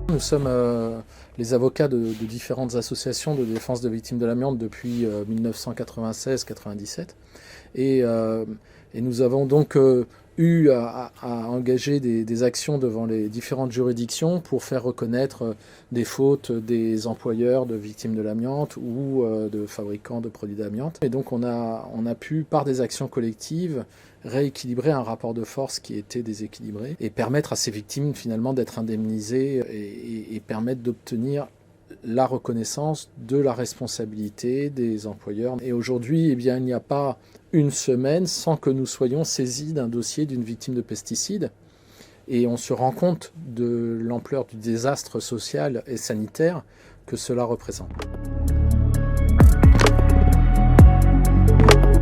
Nous sommes les avocats de différentes associations de défense de victimes de l'amiante depuis 1996-97 et nous avons donc eu à engager des actions devant les différentes juridictions pour faire reconnaître des fautes des employeurs de victimes de l'amiante ou de fabricants de produits d'amiante. Et donc on a pu, par des actions collectives, rééquilibrer un rapport de force qui était déséquilibré et permettre à ces victimes finalement d'être indemnisées et permettre d'obtenir la reconnaissance de la responsabilité des employeurs. Et aujourd'hui, eh bien, il n'y a pas une semaine sans que nous soyons saisis d'un dossier d'une victime de pesticides. Et on se rend compte de l'ampleur du désastre social et sanitaire que cela représente.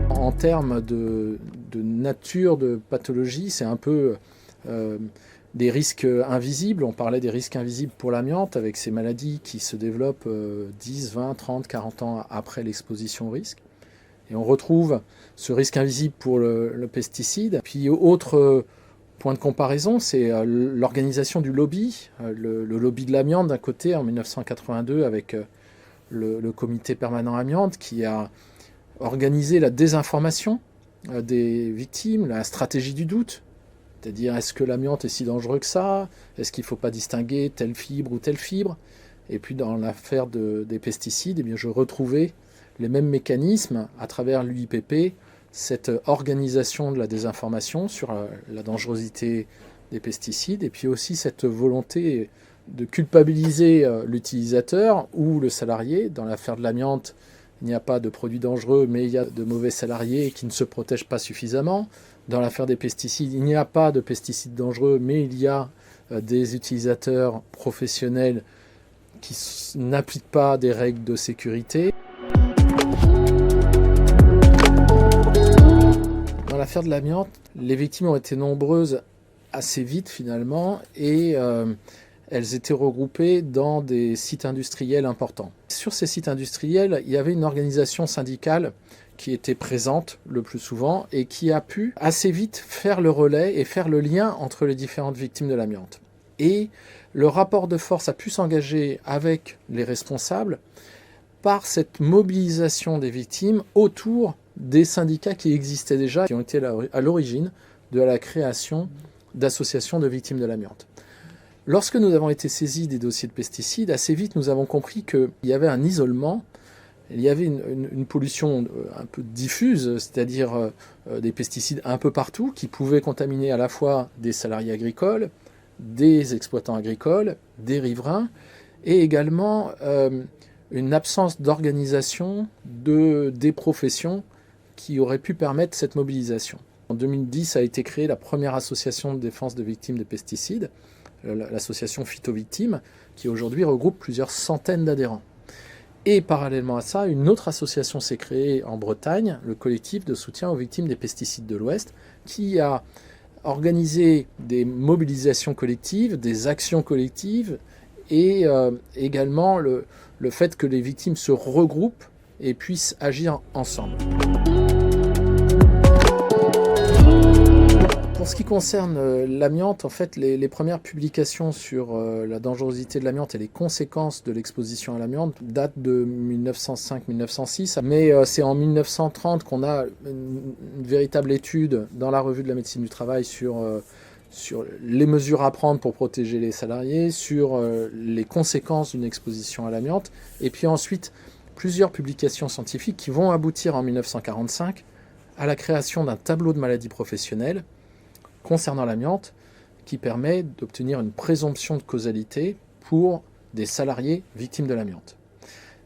En termes de nature de pathologie, c'est un peu des risques invisibles. On parlait des risques invisibles pour l'amiante avec ces maladies qui se développent 10, 20, 30, 40 ans après l'exposition au risque. Et on retrouve ce risque invisible pour le pesticide. Puis autre point de comparaison, c'est l'organisation du lobby. Le lobby de l'amiante d'un côté en 1982 avec le comité permanent amiante qui a organisé la désinformation des victimes, la stratégie du doute. C'est-à-dire, est-ce que l'amiante est si dangereux que ça? Est-ce qu'il ne faut pas distinguer telle fibre ou telle fibre? Et puis dans l'affaire des pesticides, eh bien, je retrouvais les mêmes mécanismes à travers l'UIPP, cette organisation de la désinformation sur la dangerosité des pesticides, et puis aussi cette volonté de culpabiliser l'utilisateur ou le salarié. Dans l'affaire de l'amiante, il n'y a pas de produits dangereux, mais il y a de mauvais salariés qui ne se protègent pas suffisamment. Dans l'affaire des pesticides, il n'y a pas de pesticides dangereux, mais il y a des utilisateurs professionnels qui n'appliquent pas des règles de sécurité. Dans l'affaire de l'amiante, les victimes ont été nombreuses assez vite finalement et elles étaient regroupées dans des sites industriels importants. Sur ces sites industriels, il y avait une organisation syndicale qui était présente le plus souvent et qui a pu assez vite faire le relais et faire le lien entre les différentes victimes de l'amiante. Et le rapport de force a pu s'engager avec les responsables par cette mobilisation des victimes autour des syndicats qui existaient déjà, qui ont été à l'origine de la création d'associations de victimes de l'amiante. Lorsque nous avons été saisis des dossiers de pesticides, assez vite nous avons compris qu'il y avait un isolement. Il y avait une pollution un peu diffuse, c'est-à-dire des pesticides un peu partout, qui pouvaient contaminer à la fois des salariés agricoles, des exploitants agricoles, des riverains, et également une absence d'organisation des professions qui aurait pu permettre cette mobilisation. En 2010 a été créée la première association de défense de victimes de pesticides, l'association Phytovictimes, qui aujourd'hui regroupe plusieurs centaines d'adhérents. Et parallèlement à ça, une autre association s'est créée en Bretagne, le collectif de soutien aux victimes des pesticides de l'Ouest, qui a organisé des mobilisations collectives, des actions collectives et également le fait que les victimes se regroupent et puissent agir ensemble. Pour ce qui concerne l'amiante, en fait, les premières publications sur la dangerosité de l'amiante et les conséquences de l'exposition à l'amiante datent de 1905-1906, mais c'est en 1930 qu'on a une véritable étude dans la revue de la médecine du travail sur les mesures à prendre pour protéger les salariés, sur les conséquences d'une exposition à l'amiante, et puis ensuite plusieurs publications scientifiques qui vont aboutir en 1945 à la création d'un tableau de maladies professionnelles concernant l'amiante, qui permet d'obtenir une présomption de causalité pour des salariés victimes de l'amiante.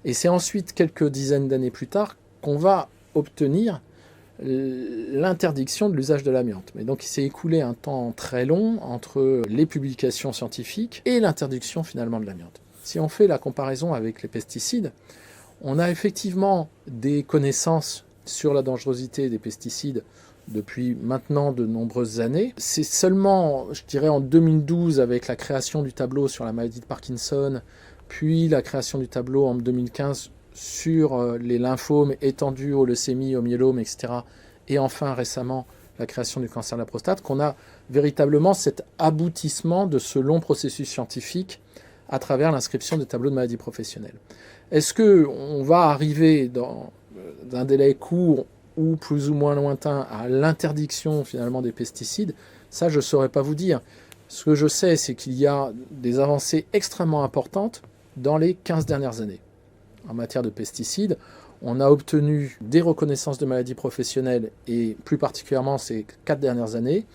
Et c'est ensuite, quelques dizaines d'années plus tard, qu'on va obtenir l'interdiction de l'usage de l'amiante. Mais donc il s'est écoulé un temps très long entre les publications scientifiques et l'interdiction finalement de l'amiante. Si on fait la comparaison avec les pesticides, on a effectivement des connaissances sur la dangerosité des pesticides depuis maintenant de nombreuses années. C'est seulement, je dirais, en 2012, avec la création du tableau sur la maladie de Parkinson, puis la création du tableau en 2015 sur les lymphomes étendus aux leucémies, au myélome, etc. Et enfin récemment la création du cancer de la prostate, qu'on a véritablement cet aboutissement de ce long processus scientifique à travers l'inscription des tableaux de maladies professionnelles. Est-ce qu'on va arriver dans un délai court ou plus ou moins lointain à l'interdiction finalement des pesticides? Ça, je ne saurais pas vous dire. Ce que je sais, c'est qu'il y a des avancées extrêmement importantes dans les 15 dernières années. En matière de pesticides, on a obtenu des reconnaissances de maladies professionnelles, et plus particulièrement ces 4 dernières années,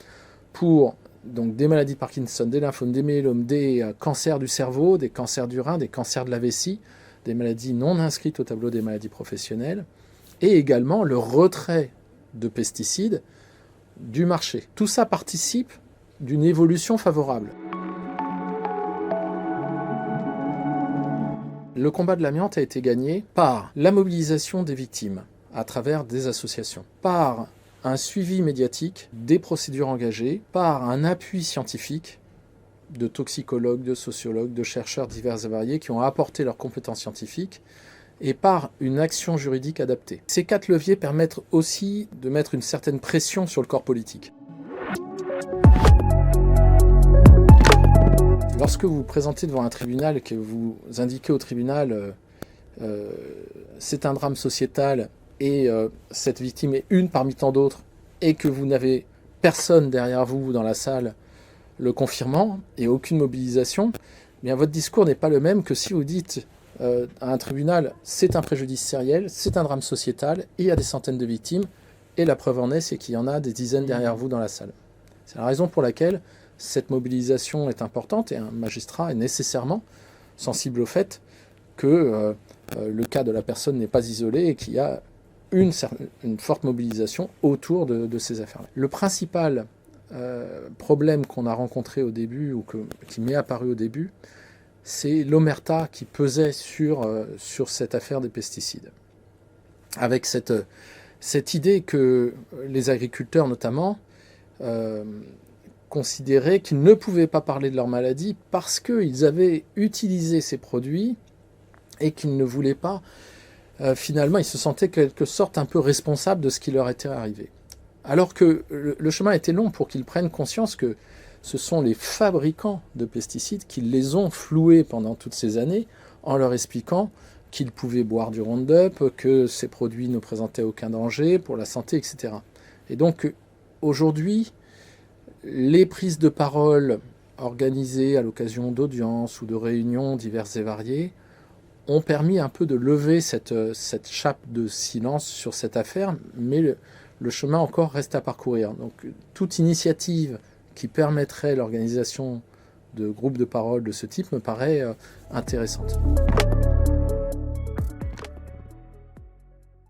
pour donc, des maladies de Parkinson, des lymphomes, des myélomes, des cancers du cerveau, des cancers du rein, des cancers de la vessie, des maladies non inscrites au tableau des maladies professionnelles, et également le retrait de pesticides du marché. Tout ça participe d'une évolution favorable. Le combat de l'amiante a été gagné par la mobilisation des victimes à travers des associations, par un suivi médiatique, des procédures engagées, par un appui scientifique de toxicologues, de sociologues, de chercheurs divers et variés qui ont apporté leurs compétences scientifiques, et par une action juridique adaptée. Ces 4 leviers permettent aussi de mettre une certaine pression sur le corps politique. Lorsque vous vous présentez devant un tribunal et que vous indiquez au tribunal c'est un drame sociétal et cette victime est une parmi tant d'autres, et que vous n'avez personne derrière vous dans la salle le confirmant et aucune mobilisation, eh bien votre discours n'est pas le même que si vous dites à un tribunal c'est un préjudice sériel, c'est un drame sociétal, il y a des centaines de victimes, et la preuve en est, c'est qu'il y en a des dizaines derrière vous dans la salle. C'est la raison pour laquelle cette mobilisation est importante, et un magistrat est nécessairement sensible au fait que le cas de la personne n'est pas isolé et qu'il y a une forte mobilisation autour de ces affaires-là. Le principal problème qu'on a rencontré au début, ou qui m'est apparu au début, c'est l'omerta qui pesait sur cette affaire des pesticides. Avec cette idée que les agriculteurs notamment considéraient qu'ils ne pouvaient pas parler de leur maladie parce qu'ils avaient utilisé ces produits et qu'ils ne voulaient pas, finalement ils se sentaient quelque sorte un peu responsables de ce qui leur était arrivé. Alors que le chemin était long pour qu'ils prennent conscience que ce sont les fabricants de pesticides qui les ont floués pendant toutes ces années en leur expliquant qu'ils pouvaient boire du Roundup, que ces produits ne présentaient aucun danger pour la santé, etc. Et donc aujourd'hui, les prises de parole organisées à l'occasion d'audiences ou de réunions diverses et variées ont permis un peu de lever cette chape de silence sur cette affaire, mais le chemin encore reste à parcourir. Donc toute initiative qui permettrait l'organisation de groupes de parole de ce type me paraît intéressante.